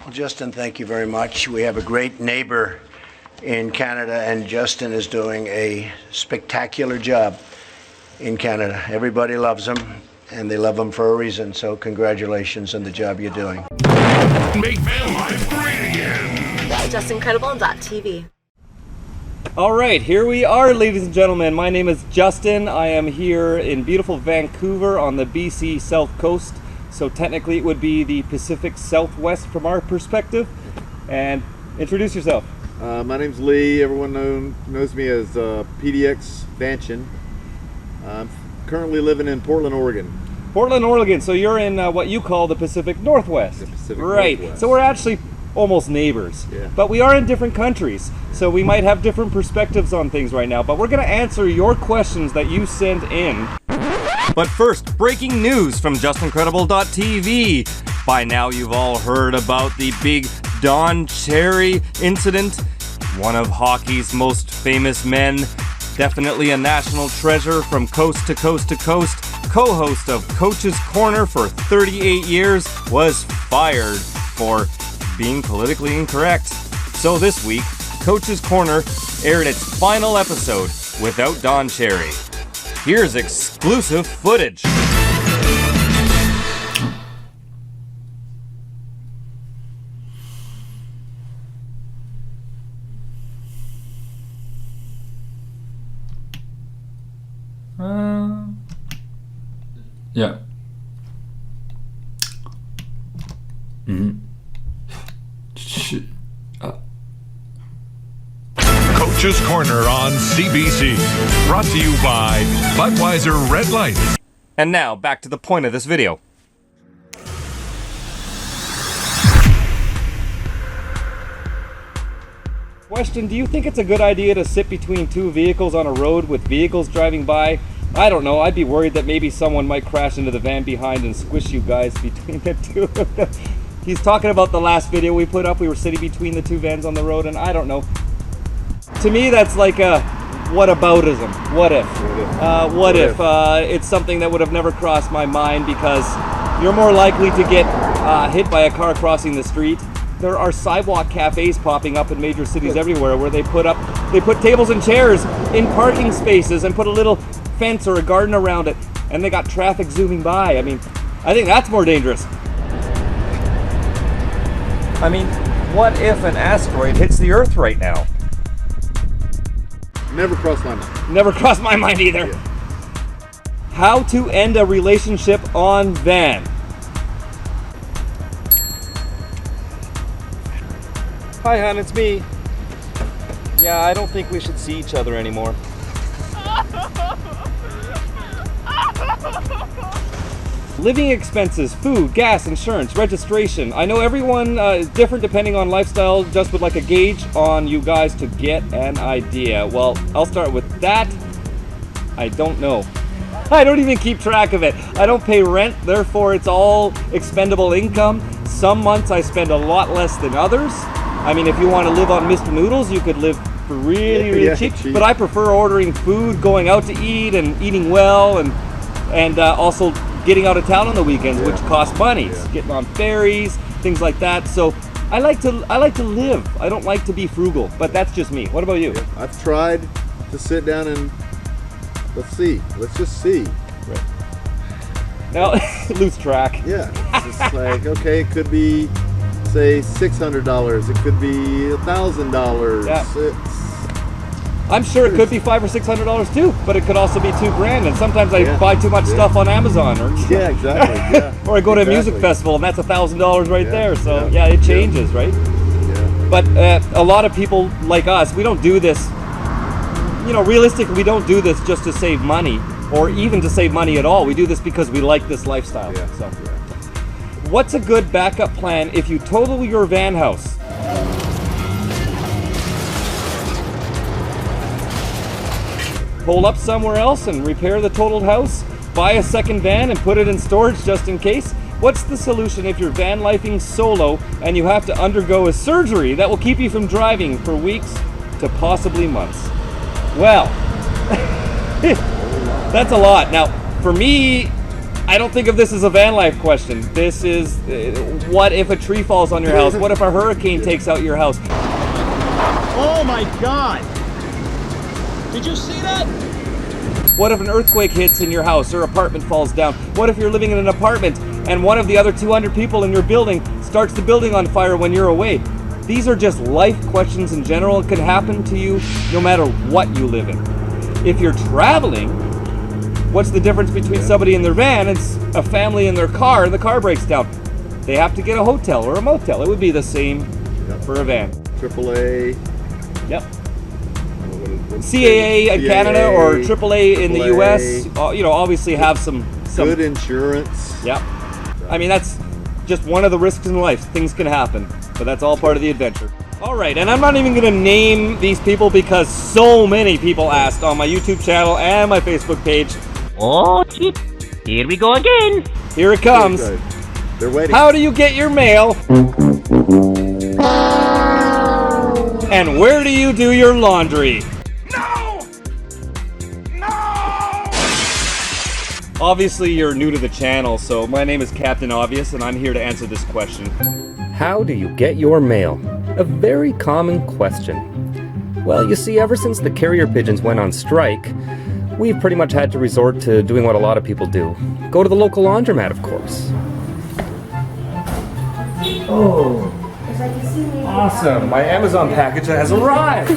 Well, Justin, thank you very much. We have a great neighbor in Canada, and Justin is doing a spectacular job in Canada. Everybody loves him, and they love him for a reason, so congratulations on the job you're doing. Make van life great again. JustinCredible.tv. All right, here we are, ladies and gentlemen. My name is Justin. I am here in beautiful Vancouver on the BC South Coast. So technically it would be the Pacific Southwest from our perspective. And introduce yourself. My name's Lee. Everyone knows me as PDX Vanchen. I'm currently living in Portland, Oregon. Portland, Oregon. So you're in what you call the Pacific Northwest. The Pacific right. Northwest. So we're actually almost neighbors. Yeah. But we are in different countries. So we might have different perspectives on things right now. But we're going to answer your questions that you sent in. But first, breaking news from JustinCredible.tv. By now you've all heard about the big Don Cherry incident. One of hockey's most famous men, definitely a national treasure from coast to coast to coast, co-host of Coach's Corner for 38 years, was fired for being politically incorrect. So this week, Coach's Corner aired its final episode without Don Cherry. Here's exclusive footage. Yeah. Coach's Corner on CBC. Brought to you by Budweiser Red Light. And now, back to the point of this video. Question, do you think it's a good idea to sit between two vehicles on a road with vehicles driving by? I don't know, I'd be worried that maybe someone might crash into the van behind and squish you guys between the two of them. He's talking about the last video we put up. We were sitting between the two vans on the road, and I don't know. To me, that's like a whataboutism. What if? What if? It's something that would have never crossed my mind, because you're more likely to get hit by a car crossing the street. There are sidewalk cafes popping up in major cities everywhere where they put tables and chairs in parking spaces and put a little fence or a garden around it, and they got traffic zooming by. I mean, I think that's more dangerous. I mean, what if an asteroid hits the Earth right now? Never crossed my mind. Never crossed my mind either. Yeah. How to end a relationship on van. Hi, hon, it's me. Yeah, I don't think we should see each other anymore. Living expenses, food, gas, insurance, registration. I know everyone is different depending on lifestyle, just would like a gauge on you guys to get an idea. Well, I'll start with that. I don't know. I don't even keep track of it. I don't pay rent, therefore it's all expendable income. Some months I spend a lot less than others. I mean, if you want to live on Mr. Noodles, you could live for really cheap. But I prefer ordering food, going out to eat, and eating well, and also getting out of town on the weekends, which costs money. Getting on ferries, things like that. So I like to live. I don't like to be frugal, but that's just me. What about you? Yeah. I've tried to sit down and let's just see. Right. Now, lose track. Yeah, it's just like, okay, it could be, say, $600. It could be $1,000. Yeah. I'm sure it could be $500 or $600 too, but it could also be $2,000. And sometimes I buy too much stuff on Amazon, or exactly. Yeah. or I go to a music festival and that's $1,000 right there. So yeah, it changes, right? Yeah. But a lot of people like us, we don't do this. You know, realistically, we don't do this just to save money, or even to save money at all. We do this because we like this lifestyle. Yeah. So, what's a good backup plan if you total your van house? Pull up somewhere else and repair the totaled house? Buy a second van and put it in storage just in case? What's the solution if you're van lifing solo and you have to undergo a surgery that will keep you from driving for weeks to possibly months? Well, that's a lot. Now, for me, I don't think of this as a van life question. This is, what if a tree falls on your house? What if a hurricane takes out your house? Oh my God! Did you see that? What if an earthquake hits in your house or apartment falls down? What if you're living in an apartment and one of the other 200 people in your building starts the building on fire when you're away? These are just life questions in general. It could happen to you no matter what you live in. If you're traveling, what's the difference between somebody in their van and a family in their car and the car breaks down? They have to get a hotel or a motel. It would be the same for a van. AAA. Yep. CAA in Canada or AAA in the US, obviously have some good insurance. Yep. I mean, that's just one of the risks in life. Things can happen, but that's all part of the adventure. All right, and I'm not even going to name these people because so many people asked on my YouTube channel and my Facebook page. Oh, shit. Here we go again. Here it comes. They're waiting. How do you get your mail? And where do you do your laundry? Obviously, you're new to the channel, so my name is Captain Obvious, and I'm here to answer this question. How do you get your mail? A very common question. Well, you see, ever since the carrier pigeons went on strike, we've pretty much had to resort to doing what a lot of people do. Go to the local laundromat, of course. Oh, awesome. My Amazon package has arrived.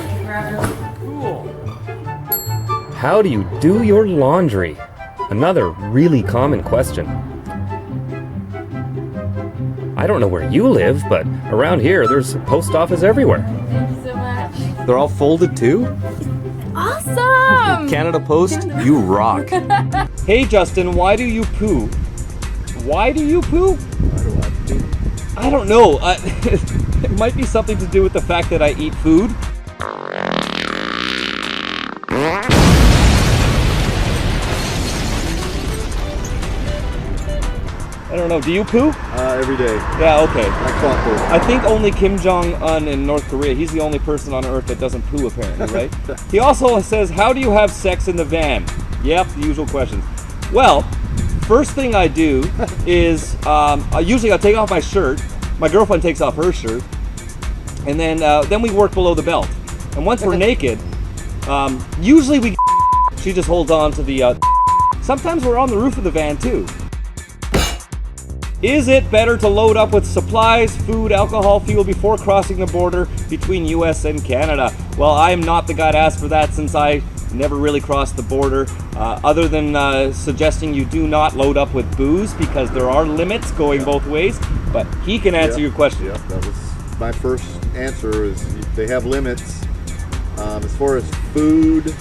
Cool. How do you do your laundry? Another really common question. I don't know where you live, but around here there's a post office everywhere. Thank you so much. They're all folded too? Awesome! Canada Post, you rock. Hey Justin, why do you poo? Why do you poo? I don't know. It might be something to do with the fact that I eat food. I don't know. Do you poo? Every day. Yeah, okay. Like clockwork. I think only Kim Jong-un in North Korea, he's the only person on Earth that doesn't poo, apparently, right? He also says, how do you have sex in the van? Yep, the usual questions. Well, first thing I do is, usually I take off my shirt, my girlfriend takes off her shirt, and then we work below the belt. And once we're naked, usually she just holds on to the, sometimes we're on the roof of the van too. Is it better to load up with supplies, food, alcohol, fuel before crossing the border between US and Canada? Well, I am not the guy to ask for that since I never really crossed the border, other than suggesting you do not load up with booze because there are limits going both ways, but he can answer your question. Yeah, that was my first answer is they have limits. As far as food,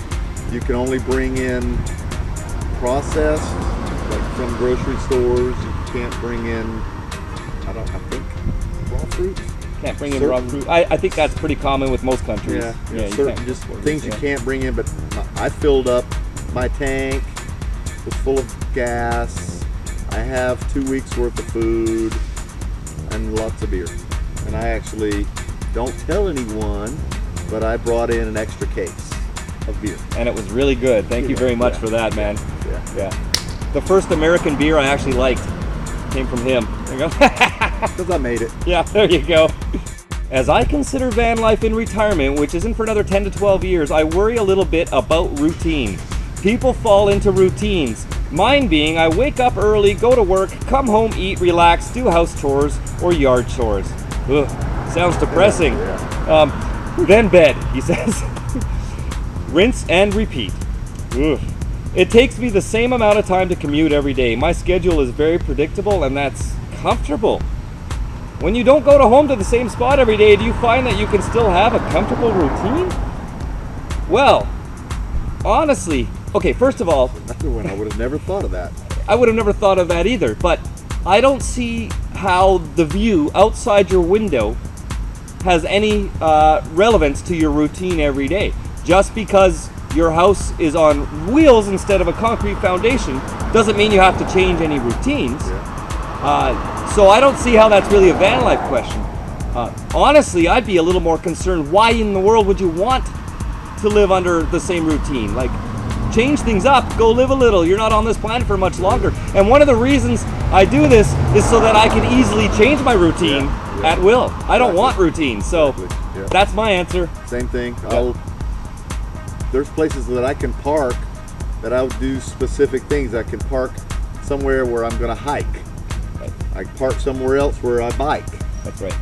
you can only bring in processed, like from grocery stores. You can't bring in, I think, raw fruit. Can't bring in raw fruit. I think that's pretty common with most countries. Yeah, certain just things you can't bring in, but I filled up my tank, was full of gas. I have 2 weeks worth of food and lots of beer. And I actually don't tell anyone, but I brought in an extra case of beer. And it was really good. Thank you very much for that, man. Yeah. The first American beer I actually liked came from him. There you go. Because I made it. Yeah, there you go. As I consider van life in retirement, which isn't for another 10 to 12 years, I worry a little bit about routine. People fall into routines. Mine being, I wake up early, go to work, come home, eat, relax, do house chores or yard chores. Ugh, sounds depressing. Then bed, he says. Rinse and repeat. Ugh. It takes me the same amount of time to commute every day. My schedule is very predictable and that's comfortable. When you don't go home to the same spot every day, do you find that you can still have a comfortable routine? Well, honestly, okay, first of all, Another one, I would have never thought of that. I would have never thought of that either, but I don't see how the view outside your window has any relevance to your routine every day. Just because your house is on wheels instead of a concrete foundation doesn't mean you have to change any routines. So I don't see how that's really a van life question. Honestly, I'd be a little more concerned, why in the world would you want to live under the same routine? Like, change things up, go live a little. You're not on this planet for much longer. And one of the reasons I do this is so that I can easily change my routine at will. I don't want routine, so that's my answer. Same thing. There's places that I can park that I'll do specific things. I can park somewhere where I'm going to hike. I park somewhere else where I bike. That's right.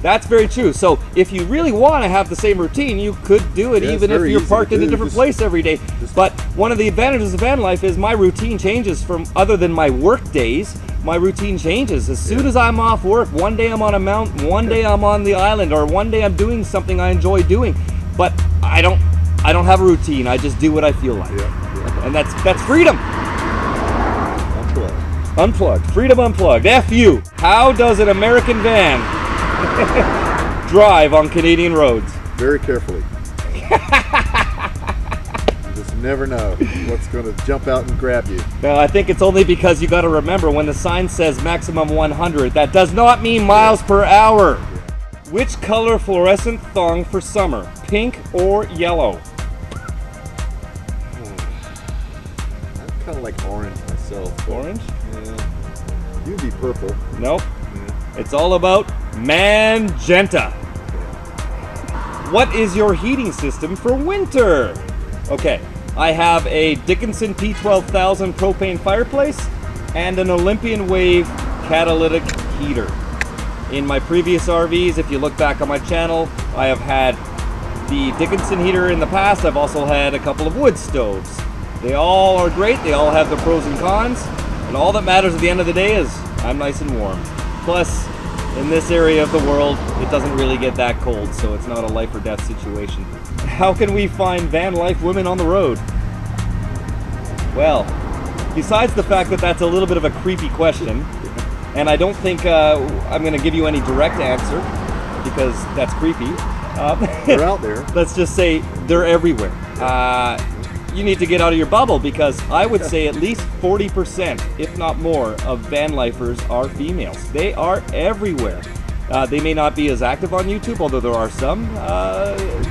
That's very true. So if you really want to have the same routine, you could do it even if you're parked in a different place every day. But one of the advantages of van life is my routine changes from, other than my work days, my routine changes. As soon as I'm off work, one day I'm on a mountain, one day I'm on the island, or one day I'm doing something I enjoy doing. But I don't have a routine. I just do what I feel like. And that's freedom. Unplugged. Freedom unplugged. F you. How does an American van drive on Canadian roads? Very carefully. You just never know what's going to jump out and grab you. Well, I think it's only because you got to remember when the sign says maximum 100, that does not mean miles per hour. Which color fluorescent thong for summer? Pink or yellow? I'm kind of like orange myself. Orange? Yeah. You'd be purple. Nope. It's all about magenta. What is your heating system for winter? Okay, I have a Dickinson P12000 propane fireplace and an Olympian Wave catalytic heater. In my previous RVs, if you look back on my channel, I have had the Dickinson heater in the past. I've also had a couple of wood stoves. They all are great. They all have the pros and cons. And all that matters at the end of the day is I'm nice and warm. Plus, in this area of the world, it doesn't really get that cold, so it's not a life or death situation. How can we find van life women on the road? Well, besides the fact that that's a little bit of a creepy question, and I don't think I'm going to give you any direct answer, because that's creepy. They're out there. Let's just say they're everywhere. You need to get out of your bubble, because I would say at least 40%, if not more, of van lifers are females. They are everywhere. They may not be as active on YouTube, although there are some,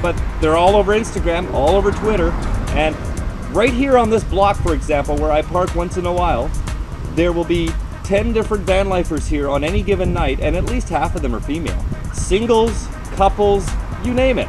but they're all over Instagram, all over Twitter, and right here on this block, for example, where I park once in a while, there will be 10 different van lifers here on any given night, and at least half of them are female. Singles, couples, you name it.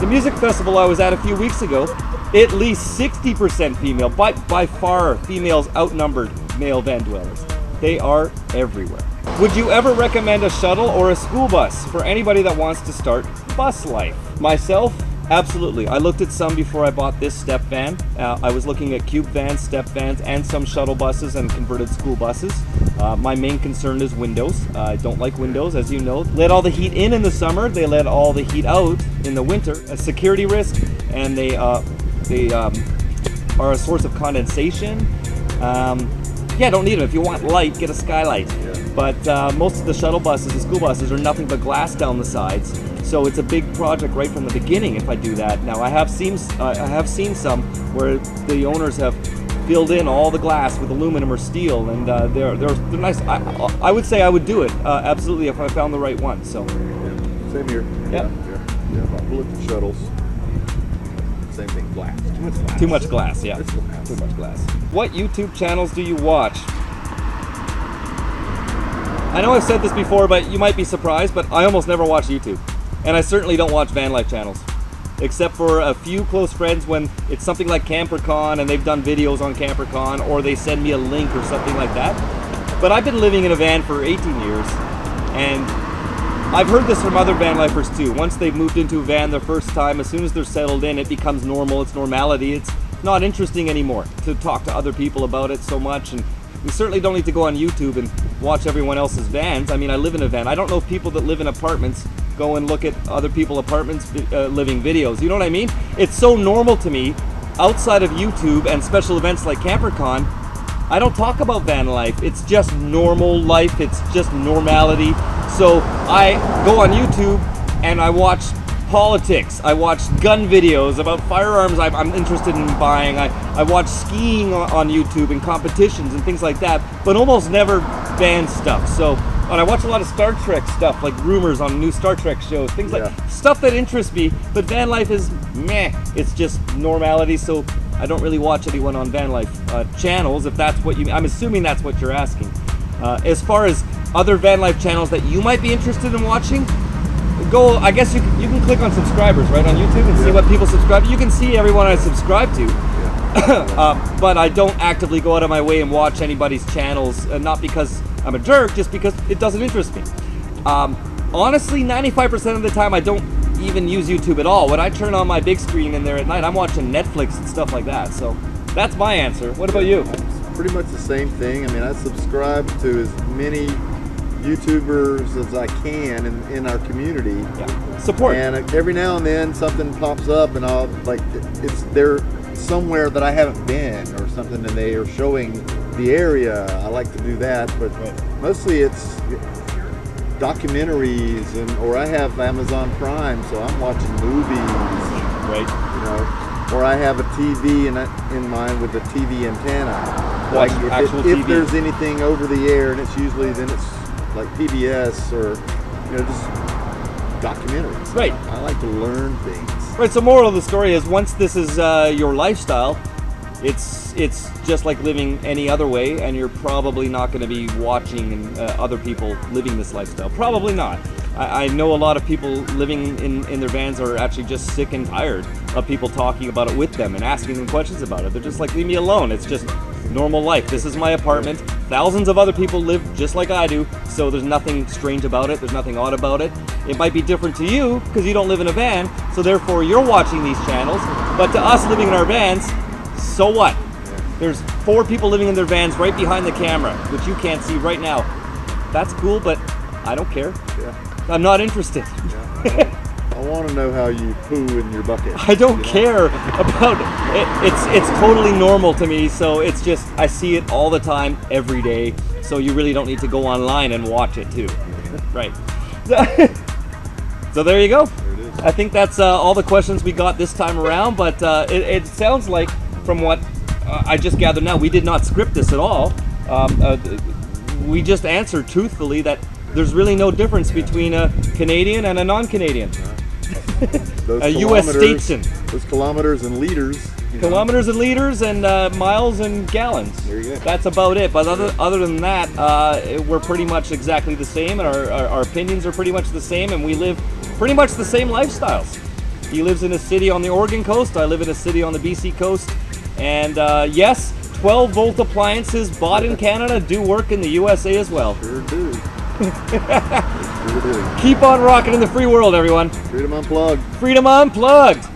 The music festival I was at a few weeks ago, at least 60% female. By far, females outnumbered male van dwellers. They are everywhere. Would you ever recommend a shuttle or a school bus for anybody that wants to start bus life? Myself, absolutely. I looked at some before I bought this step van. I was looking at cube vans, step vans, and some shuttle buses and converted school buses. My main concern is windows. I don't like windows, as you know. Let all the heat in the summer. They let all the heat out in the winter. A security risk, and they are a source of condensation. Yeah, don't need them. If you want light, get a skylight. But most of the shuttle buses and school buses are nothing but glass down the sides. So it's a big project right from the beginning if I do that. Now I have seen some where the owners have filled in all the glass with aluminum or steel, and they're nice. I would say I would do it absolutely if I found the right one. So same here. Yeah. Look at shuttles. Same thing. Glass. Too much glass. Too much glass. Yeah. It's glass. Too much glass. What YouTube channels do you watch? I know I've said this before, but you might be surprised, but I almost never watch YouTube. And I certainly don't watch van life channels, except for a few close friends when it's something like CamperCon and they've done videos on CamperCon, or they send me a link or something like that. But I've been living in a van for 18 years, and I've heard this from other van lifers too. Once they've moved into a van their first time, as soon as they're settled in, it becomes normal, it's normality. It's not interesting anymore to talk to other people about it so much, and we certainly don't need to go on YouTube and watch everyone else's vans. I mean, I live in a van. I don't know if people that live in apartments go and look at other people's apartments living videos. You know what I mean? It's so normal to me, outside of YouTube and special events like CamperCon, I don't talk about van life. It's just normal life. It's just normality. So I go on YouTube and I watch politics. I watch gun videos about firearms I'm interested in buying. I watch skiing on YouTube and competitions and things like that, but almost never van stuff. So, and I watch a lot of Star Trek stuff, like rumors on new Star Trek shows, things like stuff that interests me. But van life is meh. It's just normality. So I don't really watch anyone on van life channels, if that's what you, I'm assuming that's what you're asking. As far as other van life channels that you might be interested in watching, go, I guess you can click on subscribers, right, on YouTube and see what people subscribe. You can see everyone I subscribe to. But I don't actively go out of my way and watch anybody's channels, not because I'm a jerk, just because it doesn't interest me. Honestly, 95% of the time I don't even use YouTube at all. When I turn on my big screen in there at night, I'm watching Netflix and stuff like that. So that's my answer. What about you? It's pretty much the same thing. I mean, I subscribe to as many YouTubers as I can in our community. Yeah. Support. And every now and then something pops up, and I'll like it's there somewhere that I haven't been or something, and they are showing the area. I like to do that, but mostly it's documentaries, or I have Amazon Prime, so I'm watching movies. Right. You know, or I have a TV in mind with a TV antenna. Watch Like actual if TV. there's anything over the air, and it's usually then it's like PBS or just documentaries. Right. I like to learn things. Right, so moral of the story is once this is your lifestyle, it's just like living any other way, and you're probably not going to be watching other people living this lifestyle. Probably not. I know a lot of people living in their vans are actually just sick and tired of people talking about it with them and asking them questions about it. They're just like, leave me alone. It's just normal life. This is my apartment. Thousands of other people live just like I do, so there's nothing strange about it. There's nothing odd about it. It might be different to you because you don't live in a van, so therefore you're watching these channels. But to us living in our vans, so what? There's 4 people living in their vans right behind the camera, which you can't see right now. That's cool, but I don't care. Yeah. I'm not interested. I want to know how you poo in your bucket. I don't care about it. It's totally normal to me, so it's just I see it all the time, every day. So you really don't need to go online and watch it too, right? So there you go. There it is. I think that's all the questions we got this time around. But it sounds like, from what I just gathered now, we did not script this at all. We just answered truthfully that there's really no difference between a Canadian and a non-Canadian. A U.S. statesman. Those kilometers and liters. Kilometers and liters and miles and gallons. There you go. That's about it. But other than that, we're pretty much exactly the same, and our opinions are pretty much the same, and we live pretty much the same lifestyles. He lives in a city on the Oregon coast. I live in a city on the BC coast. And yes, 12-volt appliances bought in Canada do work in the USA as well. Sure do. Sure do. Keep on rocking in the free world, everyone. Freedom Unplugged. Freedom Unplugged.